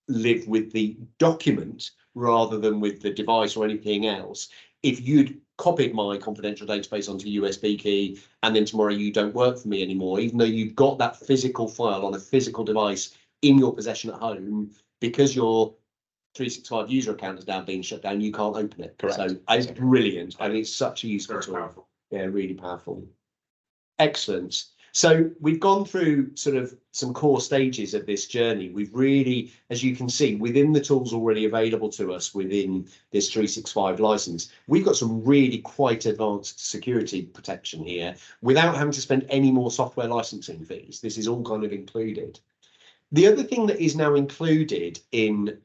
live with the document rather than with the device or anything else, if you'd copied my confidential database onto a USB key and then tomorrow you don't work for me anymore, even though you've got that physical file on a physical device in your possession at home, because your 365 user account has now been shut down, you can't open it. Correct. So it's brilliant, and it's such a useful tool. Powerful. Yeah, really powerful. Excellent. So we've gone through sort of some core stages of this journey. We've really, as you can see, within the tools already available to us within this 365 license, we've got some really quite advanced security protection here without having to spend any more software licensing fees. This is all kind of included. The other thing that is now included in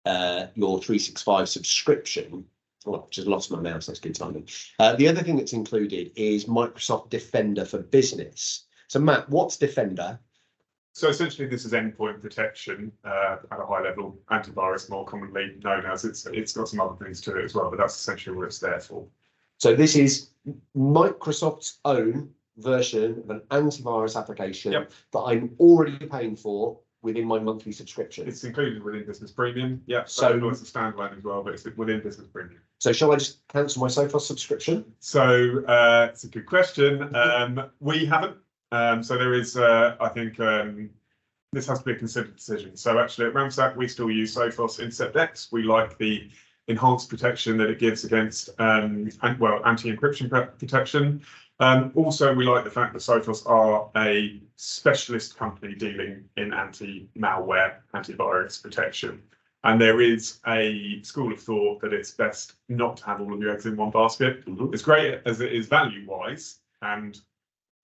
your 365 subscription, well, just lost my mouse, that's good timing. The other thing that's included is Microsoft Defender for Business. So Matt, what's Defender? So essentially this is endpoint protection at a high level, antivirus more commonly known as. It's got some other things to it as well, but that's essentially what it's there for. So this is Microsoft's own version of an antivirus application that I'm already paying for within my monthly subscription. It's included within Business Premium. Yeah, So it's a standalone as well, but it's within Business Premium. So shall I just cancel my Sophos subscription? So it's a good question. We haven't. So there is, I think, this has to be a considered decision. So actually at ramsac, we still use Sophos Incept X. We like the enhanced protection that it gives against, anti-encryption protection. Also, we like the fact that Sophos are a specialist company dealing in anti-malware, antivirus protection. And there is a school of thought that it's best not to have all of your eggs in one basket. It's great as it is value-wise, and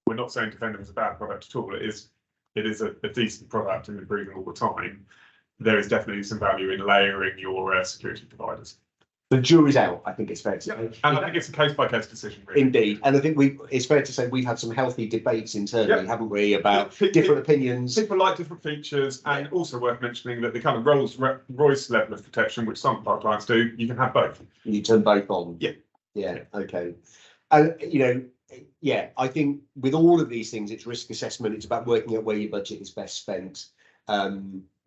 we're not saying Defender is a bad product at all. It is a decent product and improving all the time. There is definitely some value in layering your security providers. The jury's out, I think it's fair to say. And I think it's a case-by-case decision, really. Indeed. And I think it's fair to say we've had some healthy debates internally, haven't we, about different opinions. People like different features, and also worth mentioning that the kind of Rolls-Royce level of protection, which some of our clients do, you can have both. You turn both on. Yeah, okay. And, I think with all of these things, it's risk assessment. It's about working out where your budget is best spent.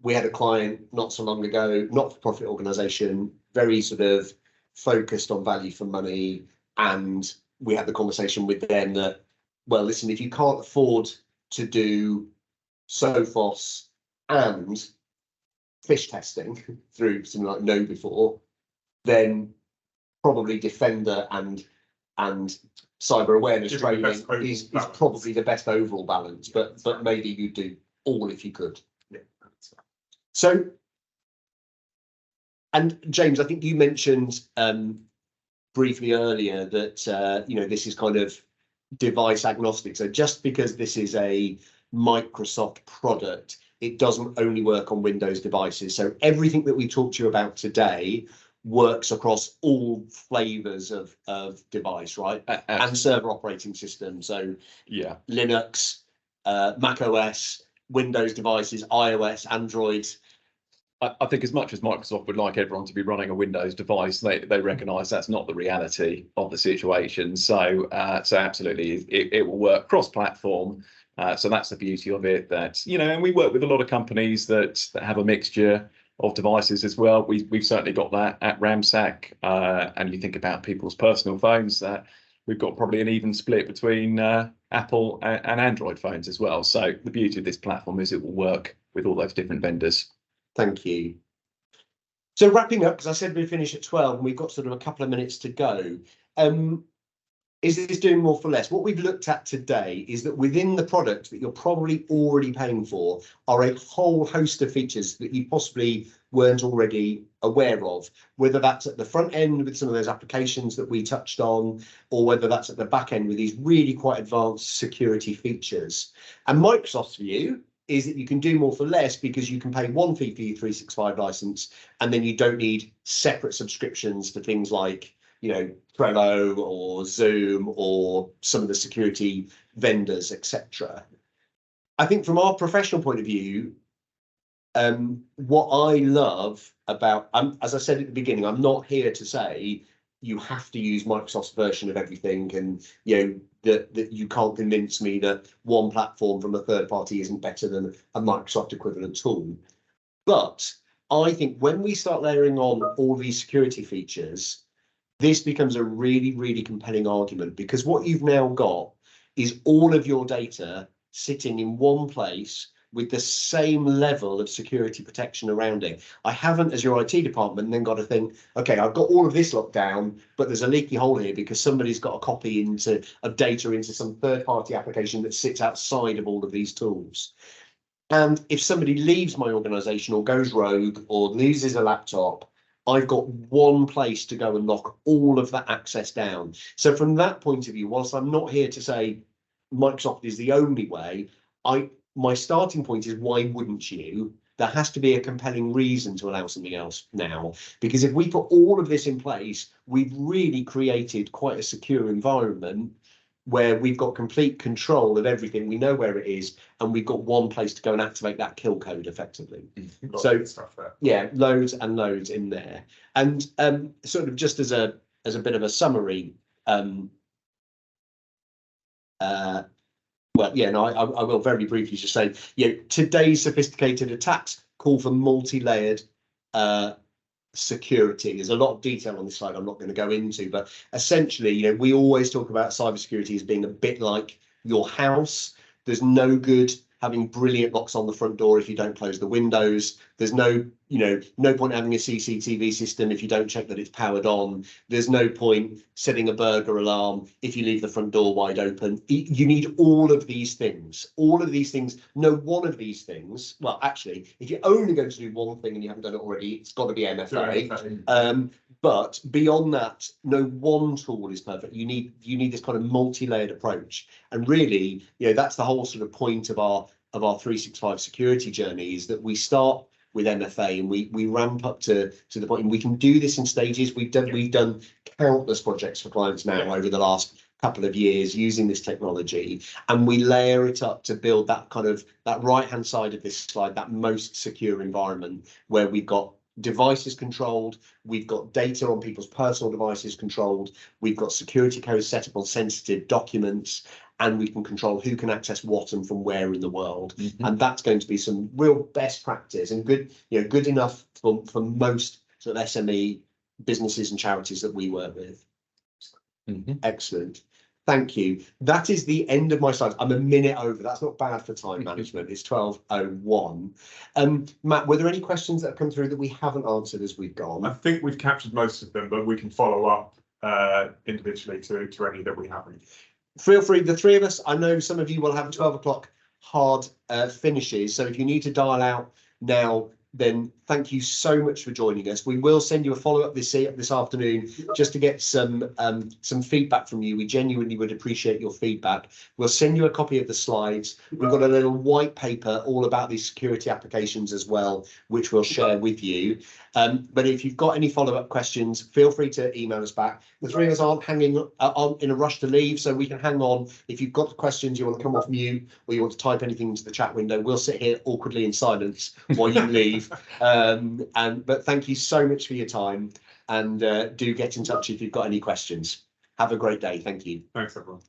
We had a client not so long ago, not-for-profit organisation, very sort of focused on value for money, and we had the conversation with them that, well, listen, if you can't afford to do Sophos and fish testing through something like KnowBe4, then probably Defender and cyber awareness training is probably the best overall balance, but maybe you do all if you could. So, and James, I think you mentioned briefly earlier that this is kind of device agnostic. So just because this is a Microsoft product, it doesn't only work on Windows devices. So everything that we talked to you about today works across all flavors of device, right? And server operating system. So yeah, Linux, Mac OS, Windows devices, iOS, Android. I think as much as Microsoft would like everyone to be running a Windows device, they recognise that's not the reality of the situation. So absolutely, it will work cross-platform. So that's the beauty of it. That and we work with a lot of companies that have a mixture of devices as well. We've certainly got that at ramsac. And you think about people's personal phones, that we've got probably an even split between Apple and Android phones as well. So the beauty of this platform is it will work with all those different vendors. Thank you. So wrapping up, because I said we'd finish at 12 and we've got sort of a couple of minutes to go. is this doing more for less? What we've looked at today is that within the product that you're probably already paying for are a whole host of features that you possibly weren't already aware of, whether that's at the front end with some of those applications that we touched on, or whether that's at the back end with these really quite advanced security features. And Microsoft's view is that you can do more for less because you can pay one fee for your 365 license, and then you don't need separate subscriptions for things like, you know, Trello or Zoom or some of the security vendors, etc. I think from our professional point of view, what I love about, as I said at the beginning, I'm not here to say you have to use Microsoft's version of everything, and you know that you can't convince me that one platform from a third party isn't better than a Microsoft equivalent tool. But I think when we start layering on all these security features, this becomes a really, really compelling argument, because what you've now got is all of your data sitting in one place with the same level of security protection around it. I haven't, as your IT department, then got to think, okay, I've got all of this locked down, but there's a leaky hole here because somebody's got a copy of data into some third-party application that sits outside of all of these tools. And if somebody leaves my organization or goes rogue or loses a laptop, I've got one place to go and lock all of that access down. So from that point of view, whilst I'm not here to say Microsoft is the only way, my starting point is, why wouldn't you? There has to be a compelling reason to allow something else now, because if we put all of this in place, we've really created quite a secure environment where we've got complete control of everything. We know where it is, and we've got one place to go and activate that kill code effectively. So stuff there. Yeah, loads and loads in there. And sort of just as a bit of a summary, well, yeah, no, I will very briefly just say, today's sophisticated attacks call for multi-layered security. There's a lot of detail on this slide I'm not going to go into, but essentially, we always talk about cybersecurity as being a bit like your house. There's no good having brilliant locks on the front door if you don't close the windows. There's no point having a CCTV system if you don't check that it's powered on. There's no point setting a burglar alarm if you leave the front door wide open. You need all of these things. All of these things. No one of these things. Well, actually, if you're only going to do one thing and you haven't done it already, it's got to be MFA. But beyond that, no one tool is perfect. You need this kind of multi-layered approach. And really, that's the whole sort of point of our 365 security journey, is that we start with MFA and we ramp up to the point, and we can do this in stages. We've done countless projects for clients now over the last couple of years using this technology, and we layer it up to build that right hand side of this slide, that most secure environment where we've got devices controlled, we've got data on people's personal devices controlled, we've got security codes set up on sensitive documents, and we can control who can access what and from where in the world. And that's going to be some real best practice and good enough for most sort of SME businesses and charities that we work with. Excellent. Thank you. That is the end of my slides. I'm a minute over. That's not bad for time management. It's 12:01. Matt, were there any questions that have come through that we haven't answered as we've gone? I think we've captured most of them, but we can follow up individually to any that we haven't. Feel free, the three of us, I know some of you will have 12 o'clock hard finishes. So if you need to dial out now, then thank you so much for joining us. We will send you a follow-up this afternoon just to get some feedback from you. We genuinely would appreciate your feedback. We'll send you a copy of the slides. We've got a little white paper all about these security applications as well, which we'll share with you. But if you've got any follow-up questions, feel free to email us back. The three of us aren't in a rush to leave, so we can hang on. If you've got questions, you want to come off mute, or you want to type anything into the chat window, we'll sit here awkwardly in silence while you leave. But thank you so much for your time, and do get in touch if you've got any questions. Have a great day. Thank you. Thanks, everyone.